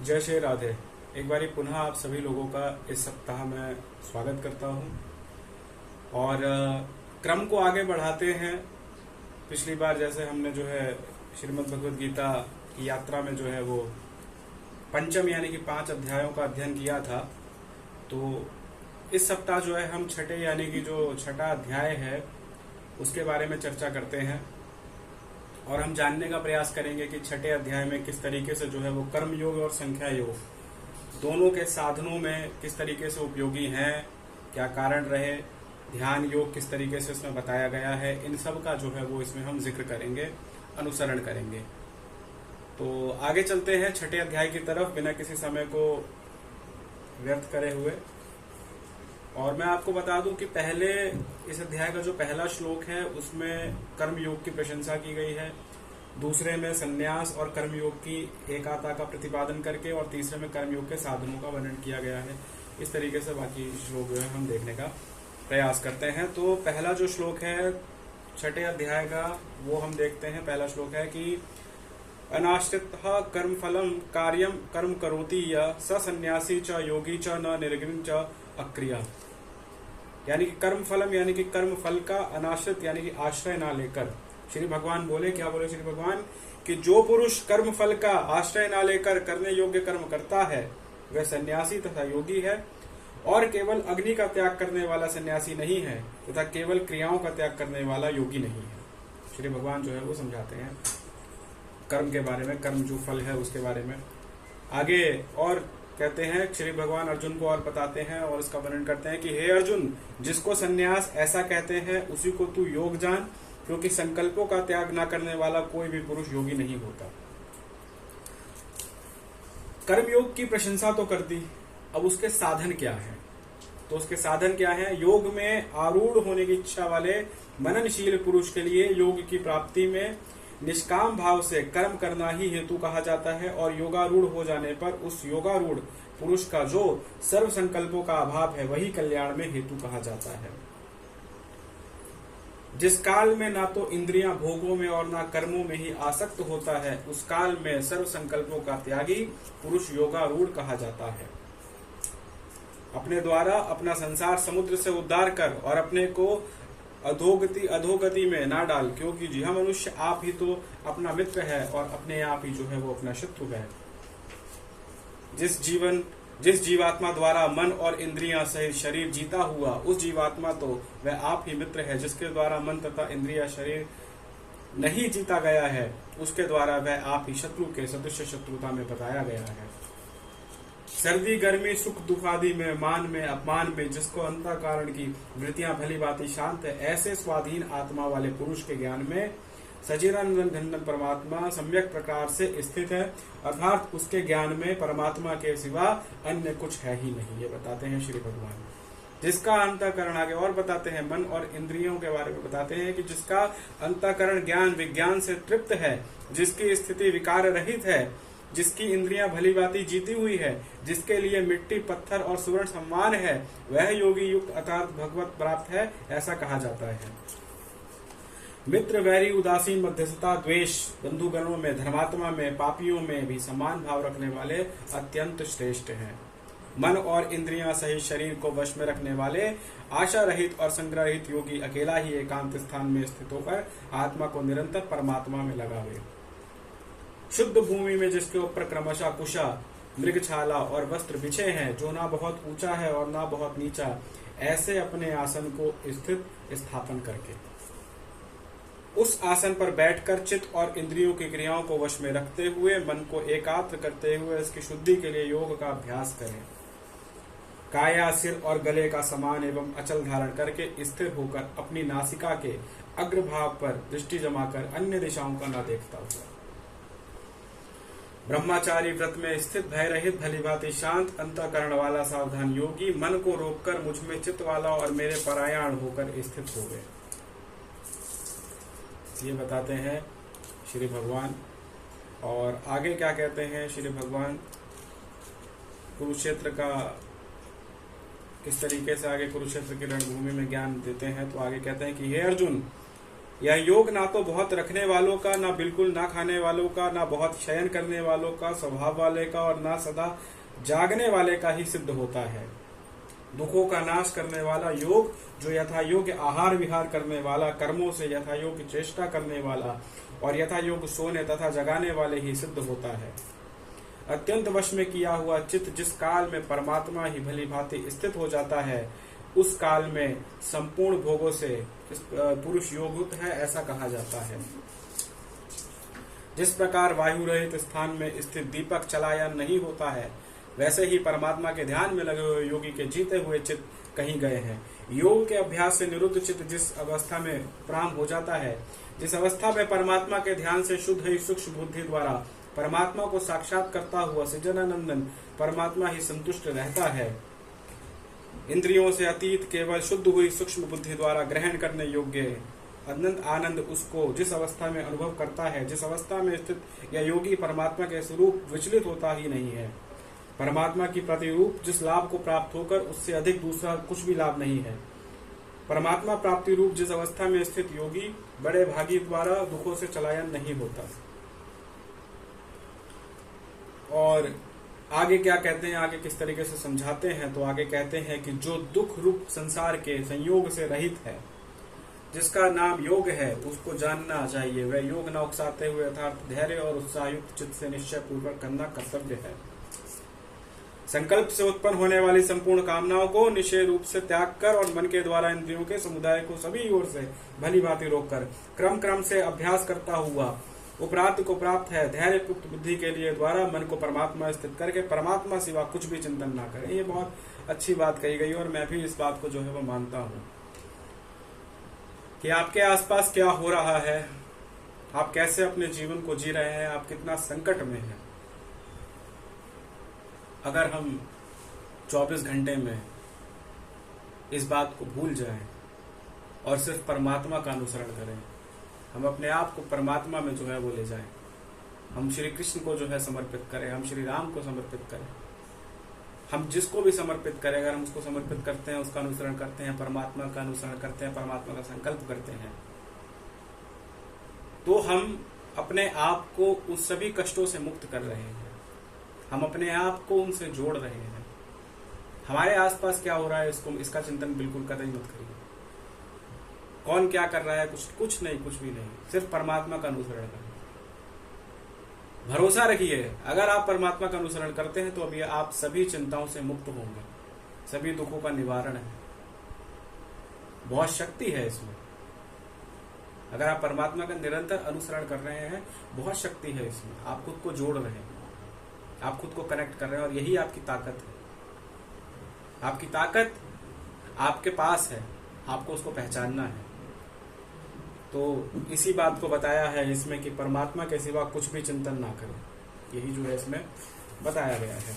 जय श्री राधे। एक बारी पुनः आप सभी लोगों का इस सप्ताह में स्वागत करता हूं और क्रम को आगे बढ़ाते हैं। पिछली बार जैसे हमने जो है श्रीमद् भगवद गीता की यात्रा में जो है वो पंचम यानी कि 5 अध्यायों का अध्ययन किया था, तो इस सप्ताह जो है हम छठे यानी कि जो छठा अध्याय है उसके बारे में चर्चा करते हैं और हम जानने का प्रयास करेंगे कि छठे अध्याय में किस तरीके से जो है वो कर्म योग और संख्या योग दोनों के साधनों में किस तरीके से उपयोगी हैं, क्या कारण रहे, ध्यान योग किस तरीके से इसमें बताया गया है, इन सब का जो है वो इसमें हम जिक्र करेंगे, अनुसरण करेंगे। तो आगे चलते हैं छठे अध्याय की तरफ बिना किसी समय को व्यर्थ करे हुए। और मैं आपको बता दूं कि पहले इस अध्याय का जो पहला श्लोक है उसमें कर्म योग की प्रशंसा की गई है, दूसरे में संन्यास और कर्म योग की एकाता का प्रतिपादन करके और तीसरे में कर्म योग के साधनों का वर्णन किया गया है। इस तरीके से बाकी श्लोक जो है हम देखने का प्रयास करते हैं। तो पहला जो श्लोक है छठे अध्याय का वो हम देखते हैं। पहला श्लोक है कि अनाश्रितः कर्म फलम कार्यम कर्म करोति या स सन्यासी च योगी च न निर्गुण च अक्रिया। यानी कि कर्म फलम यानी कि कर्म फल का अनाश्रित यानी कि आश्रय ना लेकर श्री भगवान बोले, क्या बोले श्री भगवान कि जो पुरुष कर्म फल का आश्रय ना लेकर करने योग्य कर्म करता है वह सन्यासी तथा योगी है, और केवल अग्नि का त्याग करने वाला सन्यासी नहीं है तथा केवल क्रियाओं का त्याग करने वाला योगी नहीं है। श्री भगवान जो है वो समझाते हैं कर्म के बारे में, कर्म जो फल है उसके बारे में। आगे और कहते हैं श्री भगवान अर्जुन को और बताते हैं और इसका वर्णन करते हैं कि हे अर्जुन, जिसको सन्यास ऐसा कहते हैं उसी को तू योग जान, क्योंकि संकल्पों का त्याग ना करने वाला कोई भी पुरुष योगी नहीं होता। कर्मयोग की प्रशंसा तो कर दी, अब उसके साधन क्या है? तो उसके साधन क्या है? योग में आरूढ़ होने की इच्छा वाले मननशील पुरुष के लिए योग की प्राप्ति में निष्काम भाव से कर्म करना ही हेतु कहा जाता है, और योगारूढ़ हो जाने पर उस योगारूढ़ पुरुष का जो सर्व संकल्पों का अभाव है वही कल्याण में हेतु कहा जाता है। जिस काल में ना तो इंद्रियां भोगों में और ना कर्मों में ही आसक्त होता है, उस काल में सर्व संकल्पों का त्यागी पुरुष योगारूढ़ कहा जाता है। अपने द्वारा अपना संसार समुद्र से उद्धार कर और अपने को अधोगति में ना डाल, क्योंकि यह मनुष्य आप ही तो अपना मित्र है और अपने आप ही जो है वो अपना शत्रु है। जिस जीवात्मा द्वारा मन और इंद्रियां सहित शरीर जीता हुआ, उस जीवात्मा तो वह आप ही मित्र है। जिसके द्वारा मन तथा इंद्रिया शरीर नहीं जीता गया है, उसके द्वारा वह आप ही शत्रु के सदृश शत्रुता में बताया गया है। सर्दी गर्मी सुख दुख आदि में, मान में अपमान में जिसको अंतःकरण की वृत्तियां भली भांति शांत है, ऐसे स्वाधीन आत्मा वाले पुरुष के ज्ञान में सच्चिदानंद घन परमात्मा सम्यक प्रकार से स्थित है, अर्थात उसके ज्ञान में परमात्मा के सिवा अन्य कुछ है ही नहीं। ये बताते हैं श्री भगवान। जिसका अंतःकरण, आगे और बताते हैं मन और इंद्रियों के बारे में बताते हैं कि जिसका अंतःकरण ज्ञान विज्ञान से तृप्त है, जिसकी स्थिति विकार रहित है, जिसकी इंद्रियां भली भांति जीती हुई है, जिसके लिए मिट्टी पत्थर और सुवर्ण सम्मान है, वह योगी युक्त अर्थात भगवत प्राप्त है, ऐसा कहा जाता है। मित्र वैरी उदासीन मध्यस्थता द्वेष बंधुगणों में, धर्मात्मा में, पापियों में भी समान भाव रखने वाले अत्यंत श्रेष्ठ हैं। मन और इंद्रियां सहित शरीर को वश में रखने वाले आशा रहित और संग्रह रहित योगी अकेला ही एकांत स्थान में स्थित होकर आत्मा को निरंतर परमात्मा में लगावे। शुद्ध भूमि में जिसके ऊपर क्रमशः कुशा, मृगछाला और वस्त्र बिछे हैं, जो ना बहुत ऊंचा है और ना बहुत नीचा, ऐसे अपने आसन को स्थित स्थापन करके उस आसन पर बैठकर चित्त और इंद्रियों की क्रियाओं को वश में रखते हुए मन को एकाग्र करते हुए इसकी शुद्धि के लिए योग का अभ्यास करें। काया, सिर और गले का समान एवं अचल धारण करके स्थिर होकर अपनी नासिका के अग्रभाग पर दृष्टि जमाकर अन्य दिशाओं का न देखता हुआ ब्रह्मचारी व्रत में स्थित भय रहित भलीभांति शांत अंतःकरण वाला सावधान योगी मन को रोककर मुझ में चित्त वाला और मेरे परायण होकर स्थित हो गए। ये बताते हैं श्री भगवान। और आगे क्या कहते हैं श्री भगवान? कुरुक्षेत्र का किस तरीके से आगे कुरुक्षेत्र की रणभूमि में ज्ञान देते हैं। तो आगे कहते हैं कि हे अर्जुन, यह योग ना तो बहुत रखने वालों का, ना बिल्कुल ना खाने वालों का, ना बहुत शयन करने वालों का, स्वभाव वाले का, और ना सदा जागने वाले का ही सिद्ध होता है। दुखों का नाश करने वाला योग, जो यथा योग्य आहार विहार करने वाला, कर्मों से यथा योग्य चेष्टा करने वाला और यथा योग्य सोने तथा जगाने वाले ही सिद्ध होता है। अत्यंत वश में किया हुआ चित्त जिस काल में परमात्मा ही भली भांति स्थित हो जाता है, उस काल में संपूर्ण भोगों से पुरुष योगयुक्त है, ऐसा कहा जाता है। जिस प्रकार वायु रहित स्थान में स्थित दीपक चलायन नहीं होता है, वैसे ही परमात्मा के ध्यान में लगे हुए योगी के जीते हुए चित्त कहीं गए हैं। योग के अभ्यास से निरुद्ध चित्त जिस अवस्था में प्राम हो जाता है, जिस अवस्था में परमात्मा के ध्यान से शुद्ध ही सूक्ष्म बुद्धि द्वारा परमात्मा को साक्षात करता हुआ सज्जनानंदन परमात्मा ही संतुष्ट रहता है, इंद्रियों से अतीत केवल शुद्ध हुई सूक्ष्म बुद्धि द्वारा ग्रहण करने योग्य अनंत आनंद उसको जिस अवस्था में अनुभव करता है, जिस अवस्था में स्थित यह योगी परमात्मा के स्वरूप विचलित होता ही नहीं है। परमात्मा की प्रतिरूप जिस लाभ को प्राप्त होकर उससे अधिक दूसरा कुछ भी लाभ नहीं है। परमात्मा प्राप्ति रूप जिस अवस्था में स्थित योगी बड़े भागी द्वारा दुखों से चलायन नहीं होता। और आगे क्या कहते हैं, आगे किस तरीके से समझाते हैं, तो आगे कहते हैं कि जो दुख रूप संसार के संयोग से रहित है, जिसका नाम योग है, उसको जानना चाहिए। वह योग न उकसाते हुए अर्थात धैर्य और उत्साहयुक्त चित्त से निश्चय पूर्वक करना कर्तव्य है। संकल्प से उत्पन्न होने वाली संपूर्ण कामनाओं को निश्चय रूप से त्याग कर और मन के द्वारा इंद्रियों के समुदाय को सभी ओर से भली भांति रोककर क्रम क्रम से अभ्यास करता हुआ उपरांत को प्राप्त है। धैर्य युक्त बुद्धि के लिए द्वारा मन को परमात्मा स्थित करके परमात्मा सिवा कुछ भी चिंतन ना करें। ये बहुत अच्छी बात कही गई और मैं भी इस बात को जो है वो मानता हूँ कि आपके आसपास क्या हो रहा है, आप कैसे अपने जीवन को जी रहे हैं, आप कितना संकट में हैं। अगर हम 24 घंटे में इस बात को भूल जाएं और सिर्फ परमात्मा का अनुसरण करें, हम अपने आप को परमात्मा में जो है वो ले जाएं, हम श्री कृष्ण को जो है समर्पित करें, हम श्री राम को समर्पित करें, हम जिसको भी समर्पित करें, अगर हम उसको समर्पित करते हैं, उसका अनुसरण करते हैं, परमात्मा का अनुसरण करते हैं, परमात्मा का संकल्प करते हैं, तो हम अपने आप को उस सभी कष्टों से मुक्त कर रहे हैं। हम अपने आप को उनसे जोड़ रहे हैं। हमारे आसपास क्या हो रहा है इसका चिंतन बिल्कुल कतई मत करिए। कौन क्या कर रहा है, कुछ नहीं, कुछ भी नहीं, सिर्फ परमात्मा का अनुसरण करें। भरोसा रखिए, अगर आप परमात्मा का अनुसरण करते हैं तो अभी आप सभी चिंताओं से मुक्त होंगे, सभी दुखों का निवारण है। बहुत शक्ति है इसमें। अगर आप परमात्मा का निरंतर अनुसरण कर रहे हैं, बहुत शक्ति है इसमें। आप खुद को जोड़ रहे हैं, आप खुद को कनेक्ट कर रहे हैं और यही आपकी ताकत है। आपकी ताकत आपके पास है, आपको उसको पहचानना है। तो इसी बात को बताया है इसमें कि परमात्मा के सिवा कुछ भी चिंतन ना करें, यही जो है इसमें बताया गया है।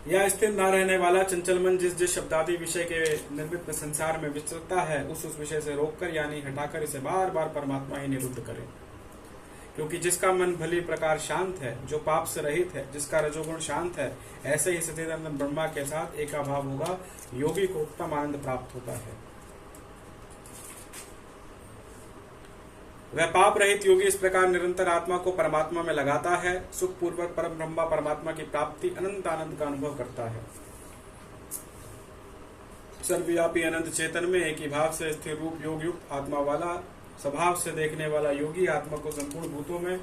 यह स्थिर न रहने वाला चंचल मन जिस शब्दादि विषय के निर्मित संसार में विचरता है, उस विषय से रोककर यानी हटाकर इसे बार बार परमात्मा ही निरुद्ध करें। क्योंकि जिसका मन भली प्रकार शांत है, जो पाप से रहित है, जिसका रजोगुण शांत है, ऐसे ही सच्चिदानंद ब्रह्मा के साथ एकाभाव होगा, योगी को उत्तम आनंद प्राप्त होता है। वह पाप रहित योगी इस प्रकार निरंतर आत्मा को परमात्मा में लगाता है, सुख पूर्वक परम ब्रह्मा परमात्मा की प्राप्ति अनंत आनंद का अनुभव करता है। सर्वव्यापी अनंत चेतन में एक ही भाव से स्थिर रूप योग युक्त आत्मा वाला, स्वभाव से देखने वाला योगी आत्मा को संपूर्ण भूतों में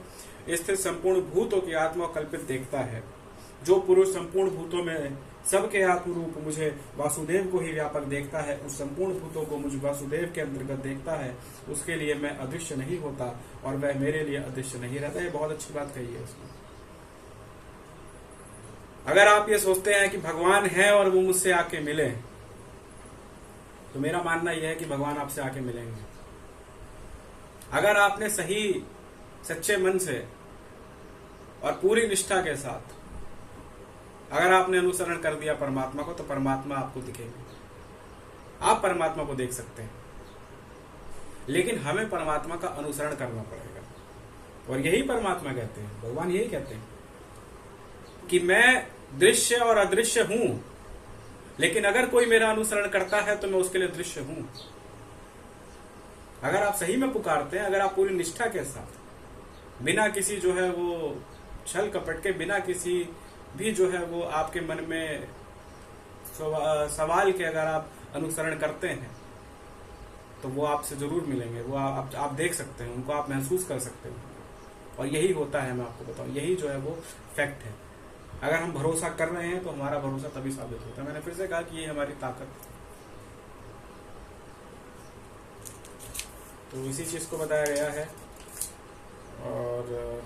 स्थित संपूर्ण भूतों की आत्मा कल्पित देखता है। जो पुरुष संपूर्ण भूतों में सबके आत्मरूप मुझे वासुदेव को ही व्यापक देखता है, उस संपूर्ण भूतों को मुझ वासुदेव के अंतर्गत देखता है, उसके लिए मैं अदृश्य नहीं होता और वह मेरे लिए अदृश्य नहीं रहता। ये बहुत अच्छी बात कही है उसने। अगर आप ये सोचते हैं कि भगवान है और वो मुझसे आके मिले, तो मेरा मानना यह है कि भगवान आपसे आके मिलेंगे। अगर आपने सही सच्चे मन से और पूरी निष्ठा के साथ अगर आपने अनुसरण कर दिया परमात्मा को, तो परमात्मा आपको दिखेंगे। आप परमात्मा को देख सकते हैं, लेकिन हमें परमात्मा का अनुसरण करना पड़ेगा। और यही परमात्मा कहते हैं, भगवान यही कहते हैं कि मैं दृश्य और अदृश्य हूं, लेकिन अगर कोई मेरा अनुसरण करता है तो मैं उसके लिए दृश्य हूं। अगर आप सही में पुकारते हैं, अगर आप पूरी निष्ठा के साथ, बिना किसी जो है वो छल कपट के, बिना किसी भी जो है वो आपके मन में सवाल के अगर आप अनुसरण करते हैं, तो वो आपसे जरूर मिलेंगे। वो आप देख सकते हैं, उनको आप महसूस कर सकते हैं। और यही होता है, मैं आपको बताऊं, यही जो है वो फैक्ट है। अगर हम भरोसा कर रहे हैं तो हमारा भरोसा तभी साबित होता है। मैंने फिर से कहा कि ये हमारी ताकत है। तो इसी चीज को बताया गया है। और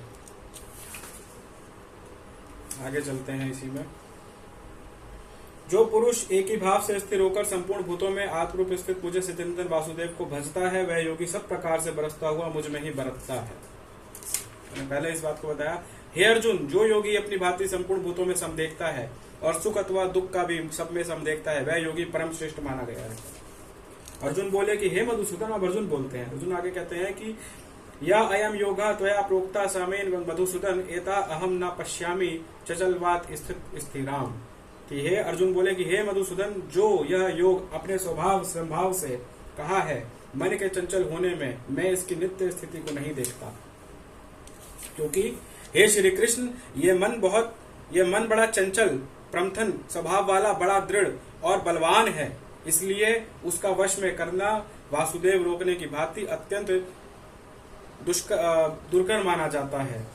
आगे चलते हैं इसी में। जो पुरुष एक ही भाव से स्थिर होकर संपूर्ण भूतों में आत्मरूप स्थित मुझे चिंतन वासुदेव को भजता है, वह योगी सब प्रकार से बरसता हुआ मुझ में ही बरतता है। मैंने पहले इस बात को बताया। हे अर्जुन, जो योगी अपनी भांति संपूर्ण भूतों में सम देखता है और सुख अथवा दुख का भी सब में सम देखता है, वह योगी परम श्रेष्ठ माना गया है। अर्जुन बोले कि हे मधुसूदन, अब अर्जुन बोलते हैं। अर्जुन आगे कहते हैं कि या अयम योगा त्वया प्रोक्ता सामेन मधुसूदन एता अहम न पश्यामि चचलवात स्थित स्थिराम। कि हे अर्जुन बोले कि हे मधुसूदन, जो यह योग अपने स्वभाव संभाव से कहा है, मन के चंचल होने में मैं इसकी नित्य स्थिति को नहीं देखता। क्योंकि हे श्री कृष्ण, ये मन बड़ा चंचल प्रमथन स्वभाव वाला, बड़ा दृढ़ और बलवान है, इसलिए उसका वश में करना वासुदेव रोकने की भांति अत्यंत दुर्कर माना जाता है।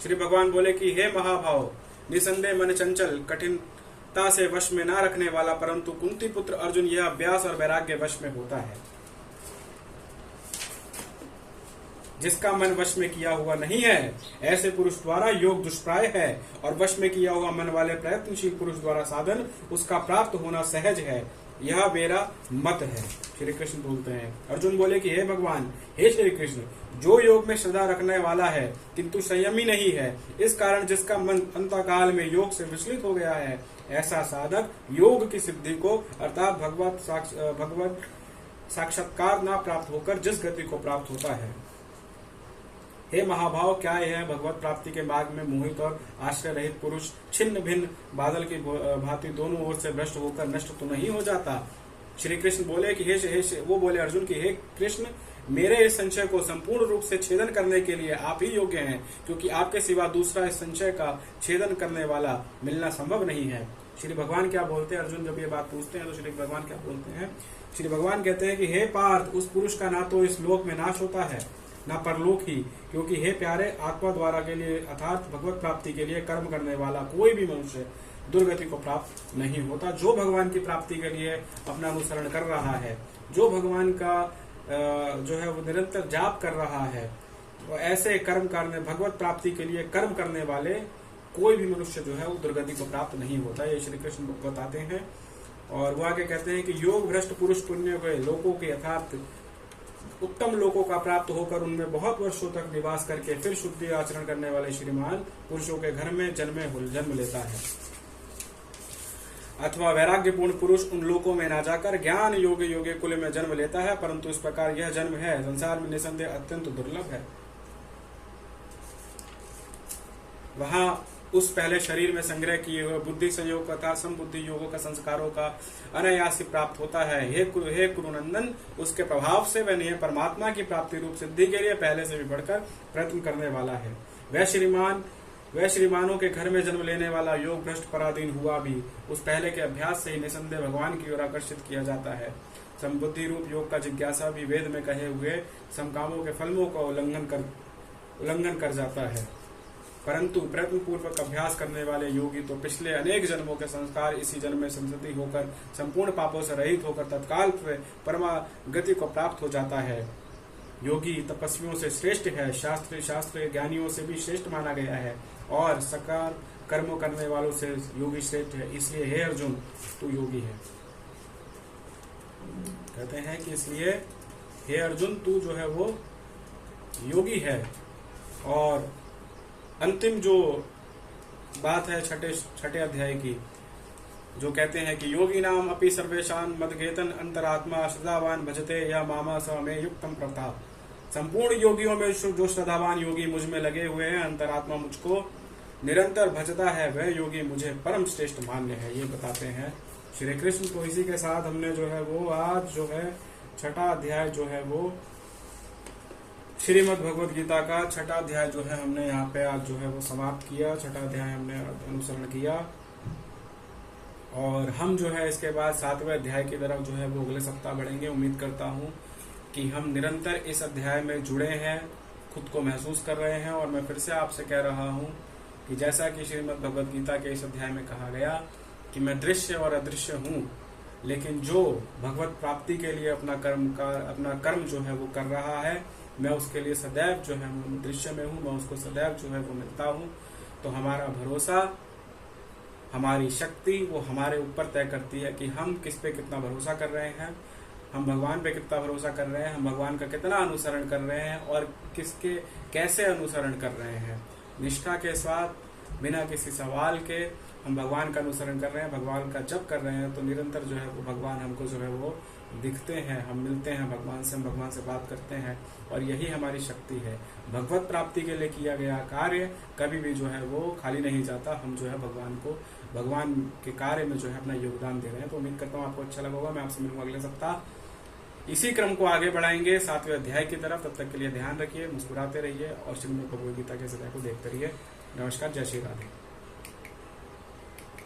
श्री भगवान बोले कि हे महाभाव, निसंदेह मन चंचल कठिनता से वश में ना रखने वाला, परंतु कुंती पुत्र अर्जुन यह अभ्यास और वैराग्य वश में होता है। जिसका मन वश में किया हुआ नहीं है, ऐसे पुरुष द्वारा योग दुष्प्राय है, और वश में किया हुआ मन वाले प्रयत्नशील पुरुष द्वारा साधन उसका प्राप्त होना सहज है। यह मेरा मत है। श्री कृष्ण बोलते हैं। अर्जुन बोले कि हे भगवान, हे श्री कृष्ण, जो योग में श्रद्धा रखने वाला है किंतु संयमी नहीं है, इस कारण जिसका मन अंतकाल में योग से विचलित हो गया है, ऐसा साधक योग की सिद्धि को अर्थात भगवत साक्षात्कार न प्राप्त होकर जिस गति को प्राप्त होता है। हे महाभाव, क्या यह भगवत प्राप्ति के मार्ग में मोहित और आश्रय रहित पुरुष छिन्न भिन्न बादल की भांति दोनों ओर से भ्रष्ट होकर नष्ट तो नहीं हो जाता? श्री कृष्ण बोले कि वो बोले अर्जुन की हे कृष्ण, मेरे इस संशय को संपूर्ण रूप से छेदन करने के लिए आप ही योग्य हैं, क्योंकि आपके सिवा दूसरा इस संशय का छेदन करने वाला मिलना संभव नहीं है। श्री भगवान क्या बोलते हैं? अर्जुन जब ये बात पूछते हैं तो श्री भगवान क्या बोलते हैं? श्री भगवान कहते हैं कि हे पार्थ, उस पुरुष का ना तो इस लोक में नाश होता है ना परलोक ही, क्योंकि हे प्यारे, आत्मा द्वारा के लिए अर्थात भगवत प्राप्ति के लिए कर्म करने वाला कोई भी मनुष्य दुर्गति को प्राप्त नहीं होता। जो भगवान की प्राप्ति के लिए अपना अनुसरण कर रहा है, जो भगवान का जो है वो निरंतर जाप कर रहा है, तो ऐसे कर्म करने भगवत प्राप्ति के लिए कर्म करने वाले कोई भी मनुष्य जो है वो दुर्गति को प्राप्त नहीं होता। ये श्री कृष्ण बताते हैं। और वो आगे कहते हैं कि योग भ्रष्ट पुरुष पुण्य के लोगों के यथार्थ उत्तम लोकों का प्राप्त होकर उनमें बहुत वर्षों तक निवास करके फिर शुद्धि आचरण करने वाले श्रीमान पुरुषों के घर में जन्म लेता है। अथवा वैराग्यपूर्ण पुरुष उन लोकों में ना जाकर ज्ञान योगे कुल में जन्म लेता है, परंतु इस प्रकार यह जन्म है संसार में निसंदेह अत्यंत दुर्लभ है। वहां उस पहले शरीर में संग्रह किए हुए बुद्धि संयोग तथा समबुद्धि योगों का संस्कारों का अनायास प्राप्त होता है। हे कुरुनंदन, उसके प्रभाव से वह परमात्मा की प्राप्ति रूप सिद्धि के लिए पहले से भी बढ़कर प्रयत्न करने वाला है। वह श्रीमानों के घर में जन्म लेने वाला योग भ्रष्ट पराधीन हुआ भी उस पहले के अभ्यास से ही निसंदेह भगवान की ओर आकर्षित किया जाता है। समबुद्धि रूप योग का जिज्ञासा भी वेद में कहे हुए समकामों के फलों का उल्लंघन कर जाता है, परंतु प्रयत्न पूर्वक अभ्यास करने वाले योगी तो पिछले अनेक जन्मों के संस्कार इसी जन्म में संसति होकर संपूर्ण पापों से रहित होकर तत्काल परमा गति को प्राप्त हो जाता है। योगी तपस्वियों से श्रेष्ठ है, शास्त्र ज्ञानियों से भी श्रेष्ठ माना गया है, और सकार कर्मों करने वालों से योगी श्रेष्ठ है। इसलिए हे अर्जुन, तू योगी है। कहते हैं कि इसलिए हे अर्जुन, तू जो है वो योगी है। और अंतिम जो बात है छठे अध्याय की, जो कहते हैं कि योगी नाम अपि सर्वेशान मदगेतन अंतरात्मा श्रद्धावान भजते या मामा स में युक्तम प्रथा। संपूर्ण योगियों में जो श्रद्धावान योगी मुझ में लगे हुए हैं, अंतरात्मा मुझको निरंतर भजता है, वह योगी मुझे परम श्रेष्ठ मान्य है। ये बताते हैं श्री कृष्ण। तो इसी के साथ हमने जो है वो आज जो है छठा अध्याय जो है वो श्रीमद् भगवद गीता का छठा अध्याय जो है हमने यहाँ पे आज जो है वो समाप्त किया। छठा अध्याय हमने अनुसरण किया और हम जो है इसके बाद 7वें अध्याय की तरफ जो है वो अगले सप्ताह बढ़ेंगे। उम्मीद करता हूँ कि हम निरंतर इस अध्याय में जुड़े हैं, खुद को महसूस कर रहे हैं। और मैं फिर से आपसे कह रहा हूँ कि जैसा कि श्रीमद् भगवद गीता के इस अध्याय में कहा गया कि मैं दृश्य और अदृश्य हूँ, लेकिन जो भगवत प्राप्ति के लिए अपना कर्म जो है वो कर रहा है, मैं उसके लिए सदैव जो है वो दृश्य में हूँ, मैं उसको सदैव जो है वो मिलता हूँ। तो हमारा भरोसा, हमारी शक्ति वो हमारे ऊपर तय करती है कि हम किस पे कितना भरोसा कर रहे हैं, हम भगवान पे कितना भरोसा कर रहे हैं, हम भगवान का कितना अनुसरण कर रहे हैं और किसके कैसे अनुसरण कर रहे हैं। निष्ठा के साथ बिना किसी सवाल के हम भगवान का अनुसरण कर रहे हैं, भगवान का जप कर रहे हैं, तो निरंतर जो है वो भगवान हमको जो है वो दिखते हैं, हम मिलते हैं भगवान से, हम भगवान से बात करते हैं और यही हमारी शक्ति है। भगवत प्राप्ति के लिए किया गया कार्य कभी भी जो है वो खाली नहीं जाता। हम जो है भगवान के कार्य में जो है अपना योगदान दे रहे हैं। तो उम्मीद करता हूँ आपको अच्छा लगा होगा। मैं आपसे मिलूंगा अगले सप्ताह। इसी क्रम को आगे बढ़ाएंगे 7वें अध्याय की तरफ। तब तक के लिए ध्यान रखिए, मुस्कुराते रहिए और श्रीमद् भगवद गीता के अध्याय को देखते रहिए। नमस्कार, जय श्री राधे।